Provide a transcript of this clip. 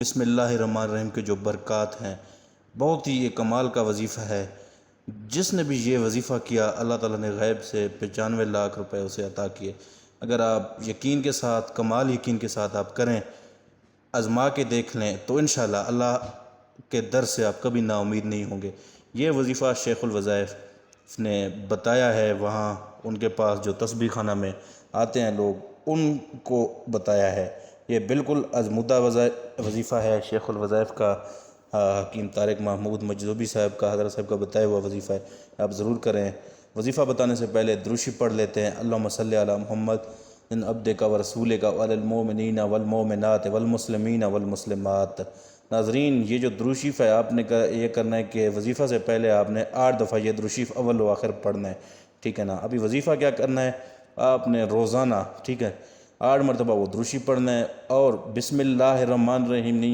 بسم اللہ الرحمن الرحیم کے جو برکات ہیں، بہت ہی یہ کمال کا وظیفہ ہے۔ جس نے بھی یہ وظیفہ کیا، اللہ تعالیٰ نے غیب سے 95 لاکھ روپے اسے عطا کیے۔ اگر آپ یقین کے ساتھ، کمال یقین کے ساتھ آپ کریں، آزما کے دیکھ لیں، تو انشاءاللہ اللہ کے در سے آپ کبھی نا امید نہیں ہوں گے۔ یہ وظیفہ شیخ الوظائف نے بتایا ہے، وہاں ان کے پاس جو تسبیح خانہ میں آتے ہیں لوگ، ان کو بتایا ہے۔ یہ بالکل آزمودہ وظیفہ ہے شیخ الوظائف کا، حکیم طارق محمود مجذوبی صاحب کا، حضرت صاحب کا بتایا ہوا وظیفہ ہے، آپ ضرور کریں۔ وظیفہ بتانے سے پہلے درود پڑھ لیتے ہیں۔ اللہم صلی علی محمد ان عبدک و رسولک وعلی المؤمنین والمؤمنات والمسلمین والمسلمات۔ ناظرین، یہ جو درود شریف ہے، آپ نے یہ کرنا ہے کہ وظیفہ سے پہلے آپ نے 8 دفعہ یہ درود شریف اول و آخر پڑھنا ہے، ٹھیک ہے نا۔ ابھی وظیفہ کیا کرنا ہے، آپ نے روزانہ، ٹھیک ہے، 8 مرتبہ وہ درود شریف پڑھنا ہے، اور بسم اللہ الرحمن الرحیم نہیں